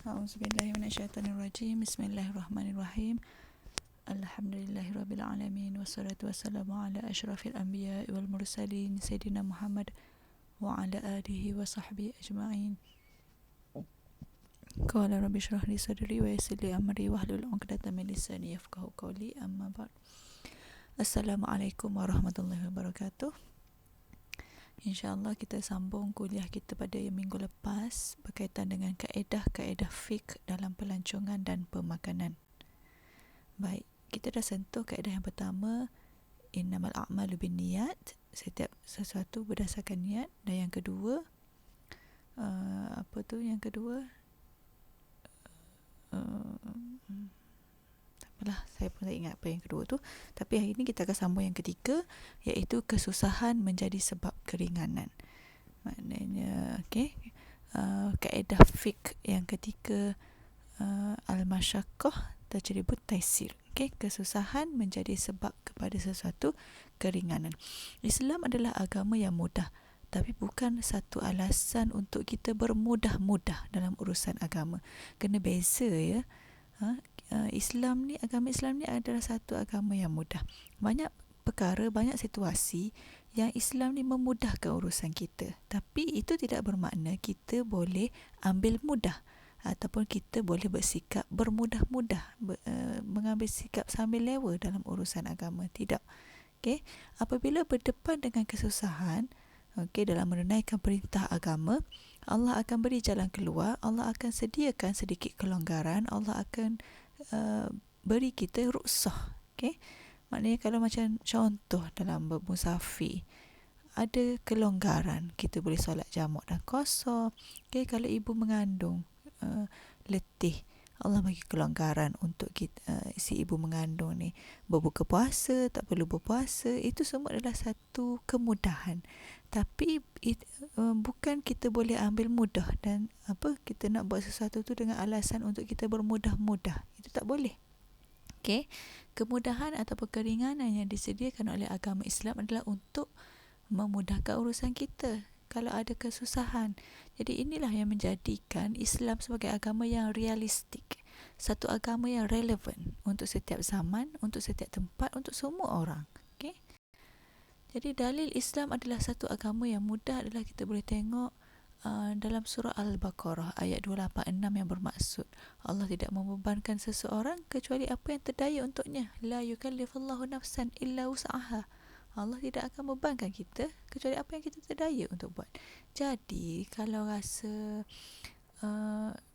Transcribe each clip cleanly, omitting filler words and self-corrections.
A'udzubillahiminasyaitonirrajim. Bismillahirrahmanirrahim. Alhamdulillahirabbil alamin wassalatu wassalamu ala asyrafil anbiya'i wal mursalin sayyidina Muhammad wa ala alihi wa sahbihi ajma'in. Qala rabbi shrah li sadri wa yassir li amri wahlul 'uqdatam min lisani yafqahu qawli. Amma ba'd. Assalamualaikum warahmatullahi wabarakatuh. InsyaAllah kita sambung kuliah kita pada minggu lepas berkaitan dengan kaedah-kaedah fiqh dalam pelancongan dan pemakanan. Baik, kita dah sentuh kaedah yang pertama, innamal a'malu binniyat, setiap sesuatu berdasarkan niat. Dan yang kedua, saya pun tak ingat apa yang kedua tu. Tapi hari ini kita akan sambung yang ketiga, iaitu kesusahan menjadi sebab keringanan. Maknanya, kaedah fiqh yang ketiga, al-masyaqqah tajribut taisir. Kesusahan menjadi sebab kepada sesuatu keringanan. Islam adalah agama yang mudah, tapi bukan satu alasan untuk kita bermudah-mudah dalam urusan agama. Kena beza ya. Agama Islam ni adalah satu agama yang mudah. Banyak perkara, banyak situasi yang Islam ni memudahkan urusan kita. Tapi itu tidak bermakna kita boleh ambil mudah ataupun kita boleh bersikap bermudah-mudah, mengambil sikap sambil lewa dalam urusan agama. Tidak. Apabila berdepan dengan kesusahan, dalam menunaikan perintah agama, Allah akan beri jalan keluar, Allah akan sediakan sedikit kelonggaran, Allah akan beri kita ruksah. Maknanya kalau macam contoh dalam bermusafir, ada kelonggaran, kita boleh solat jamak dan qasar. Kalau ibu mengandung letih, Allah bagi kelonggaran untuk kita, si ibu mengandung ni berbuka puasa, tak perlu berpuasa. Itu semua adalah satu kemudahan. Tapi bukan kita boleh ambil mudah dan kita nak buat sesuatu tu dengan alasan untuk kita bermudah-mudah. Itu tak boleh. Kemudahan ataupun keringanan yang disediakan oleh agama Islam adalah untuk memudahkan urusan kita kalau ada kesusahan. Jadi inilah yang menjadikan Islam sebagai agama yang realistik, satu agama yang relevan untuk setiap zaman, untuk setiap tempat, untuk semua orang. Jadi dalil Islam adalah satu agama yang mudah adalah kita boleh tengok dalam surah Al-Baqarah ayat 286 yang bermaksud Allah tidak membebankan seseorang kecuali apa yang terdaya untuknya. La yukallifullahu nafsan illa wus'aha. Allah tidak akan membebankan kita kecuali apa yang kita terdaya untuk buat. Jadi kalau rasa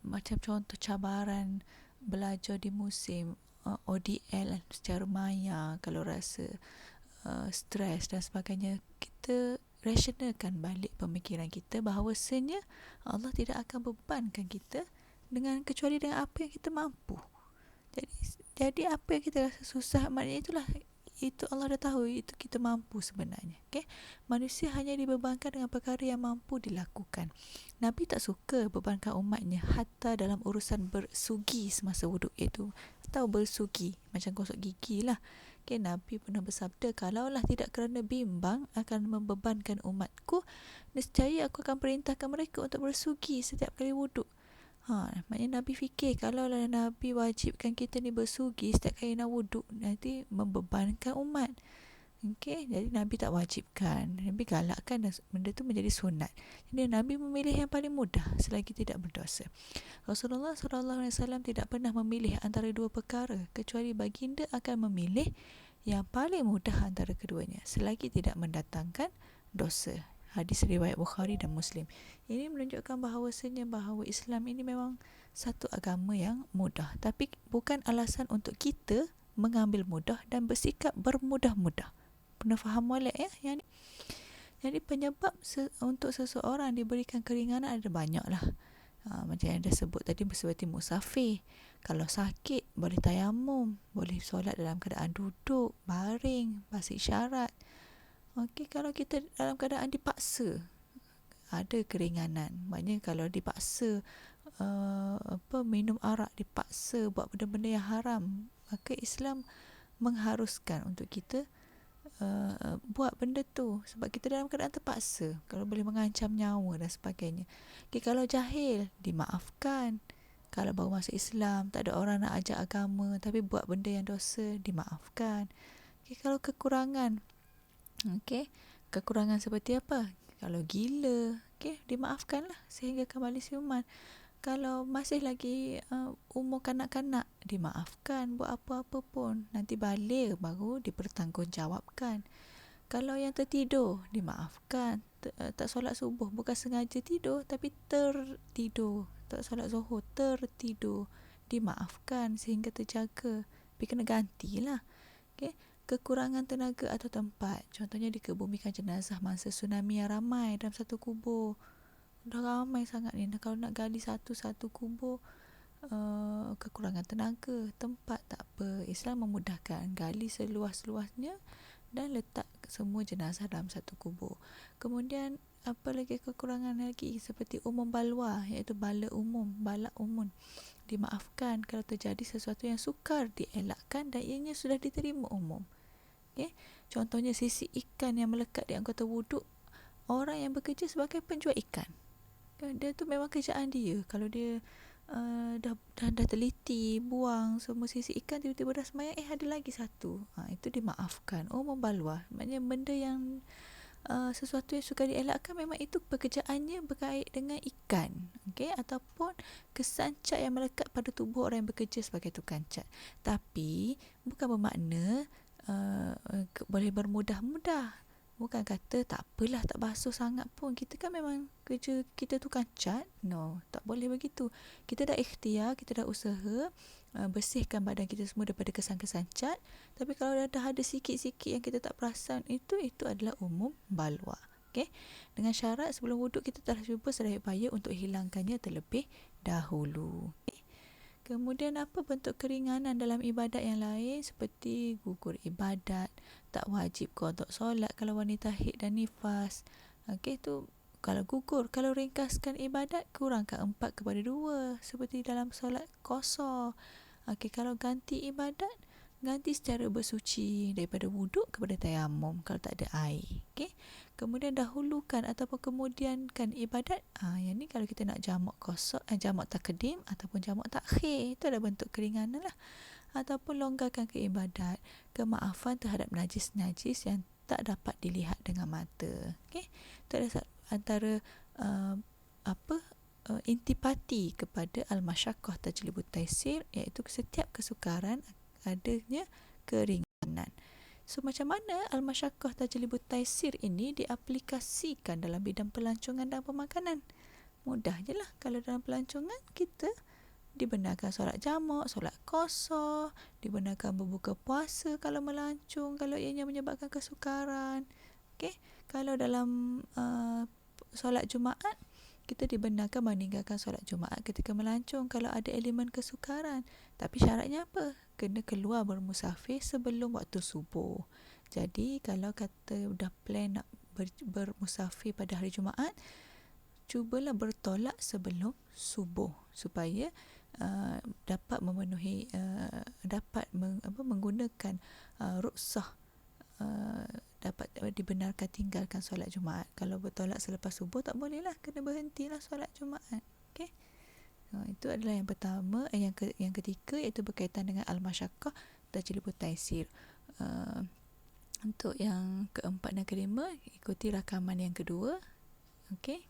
macam contoh cabaran belajar di musim ODL secara maya, kalau rasa stres dan sebagainya, kita rasionalkan balik pemikiran kita bahawasanya Allah tidak akan bebankan kita kecuali dengan apa yang kita mampu. Jadi apa yang kita rasa susah, maknanya itu Allah dah tahu itu kita mampu sebenarnya. Manusia hanya dibebankan dengan perkara yang mampu dilakukan. Nabi tak suka bebankan umatnya hatta dalam urusan bersugi semasa wuduk itu, atau bersugi macam gosok gigi lah. Nabi pernah bersabda, kalaulah tidak kerana bimbang akan membebankan umatku, nescaya aku akan perintahkan mereka untuk bersugi setiap kali wuduk. Maknanya Nabi fikir kalaulah Nabi wajibkan kita ni bersugi setiap kali nak wuduk, nanti membebankan umat. Jadi Nabi tak wajibkan, Nabi galakkan dan benda tu menjadi sunat. Jadi Nabi memilih yang paling mudah selagi tidak berdosa. Rasulullah SAW tidak pernah memilih antara dua perkara, kecuali baginda akan memilih yang paling mudah antara keduanya selagi tidak mendatangkan dosa. Hadis riwayat Bukhari dan Muslim. Ini menunjukkan bahawa Islam ini memang satu agama yang mudah, tapi bukan alasan untuk kita mengambil mudah dan bersikap bermudah-mudah. Pernah faham molek ya? Jadi penyebab untuk seseorang diberikan keringanan ada banyak lah. Macam yang dah sebut tadi, seperti musafir. Kalau sakit boleh tayamum, boleh solat dalam keadaan duduk, baring, bahasa isyarat. Kalau kita dalam keadaan dipaksa, ada keringanan. Maknanya kalau dipaksa minum arak, dipaksa buat benda-benda yang haram, maka Islam mengharuskan untuk kita buat benda tu sebab kita dalam keadaan terpaksa, kalau boleh mengancam nyawa dan sebagainya. Kalau jahil, dimaafkan. Kalau baru masuk Islam, tak ada orang nak ajar agama tapi buat benda yang dosa, dimaafkan. Okay, kalau kekurangan, okay, kekurangan seperti apa? Kalau gila, okay, dimaafkan lah sehingga kembali siuman. Kalau masih lagi umur kanak-kanak, dimaafkan, buat apa-apa pun. Nanti balik baru dipertanggungjawabkan. Kalau yang tertidur, dimaafkan. Tak solat subuh, bukan sengaja tidur tapi tertidur. Tak solat zuhur, tertidur, dimaafkan sehingga terjaga. Tapi kena gantilah. Okay. Kekurangan tenaga atau tempat, contohnya dikebumikan jenazah masa tsunami yang ramai dalam satu kubur. Dah ramai sangat ni, kalau nak gali satu-satu kubur, kekurangan tenaga, tempat, tak apa, Islam memudahkan, gali seluas-luasnya dan letak semua jenazah dalam satu kubur. Kemudian apa lagi kekurangan lagi, seperti umum balwa, iaitu bala umum, balak umum, dimaafkan kalau terjadi sesuatu yang sukar, dielakkan dan ianya sudah diterima umum. Okay? Contohnya sisi ikan yang melekat di anggota wuduk, orang yang bekerja sebagai penjual ikan, dia tu memang kerjaan dia. Kalau dia dah teliti buang semua sisi ikan, tiba-tiba dah semayang, ada lagi satu, itu dimaafkan. Membalwa, maknanya benda yang sesuatu yang suka dielakkan, memang itu pekerjaannya berkait dengan ikan, okay? Ataupun kesan cat yang melekat pada tubuh orang yang bekerja sebagai tukang cat. Tapi bukan bermakna boleh bermudah-mudah. Bukan kata tak apalah, tak basuh sangat pun, kita kan memang kerja kita tukang cat. No, tak boleh begitu. Kita dah ikhtiar, kita dah usaha bersihkan badan kita semua daripada kesan-kesan cat. Tapi kalau dah ada sikit-sikit yang kita tak perasan, itu adalah umum balwa. Okay? Dengan syarat sebelum wuduk kita telah cuba sedaya upaya untuk hilangkannya terlebih dahulu. Okay? Kemudian apa bentuk keringanan dalam ibadat yang lain, seperti gugur ibadat, tak wajib qada solat kalau wanita haid dan nifas. Okey, tu kalau gugur. Kalau ringkaskan ibadat, kurangkan 4 kepada 2 seperti dalam solat qasar. Okey, kalau ganti ibadat, ganti secara bersuci daripada wuduk kepada tayamum kalau tak ada air. Okey. Kemudian dahulukan ataupun kemudiankan ibadat. Yang ni kalau kita nak jamak qasar, jamak taqdim ataupun jamak takhir, itu ada bentuk keringanan lah. Ataupun longgarkan ke ibadat, kemaafan terhadap najis-najis yang tak dapat dilihat dengan mata. Okey. Itu ada antara intipati kepada al-masyaqqah tajlibut taisir, iaitu setiap kesukaran adanya keringanan. So macam mana al-masyaqqah tajlibut taisir ini diaplikasikan dalam bidang pelancongan dan pemakanan? Mudah je lah. Kalau dalam pelancongan, kita dibenarkan solat jamak, solat qasar, dibenarkan berbuka puasa kalau melancong, kalau ianya menyebabkan kesukaran. Okay? Kalau dalam solat Jumaat, kita dibenarkan meninggalkan solat Jumaat ketika melancong kalau ada elemen kesukaran. Tapi syaratnya apa? Kena keluar bermusafir sebelum waktu subuh. Jadi kalau kata dah plan nak bermusafir pada hari Jumaat, cubalah bertolak sebelum subuh supaya dapat memenuhi menggunakan ruksah, dapat dibenarkan tinggalkan solat Jumaat. Kalau bertolak selepas subuh tak boleh lah, kena berhentilah solat Jumaat. Okey. Itu adalah yang pertama. Yang ketiga iaitu berkaitan dengan al-masyaqqah tajlibut taisir. Untuk yang keempat dan kelima, ikuti rakaman yang kedua. Okey.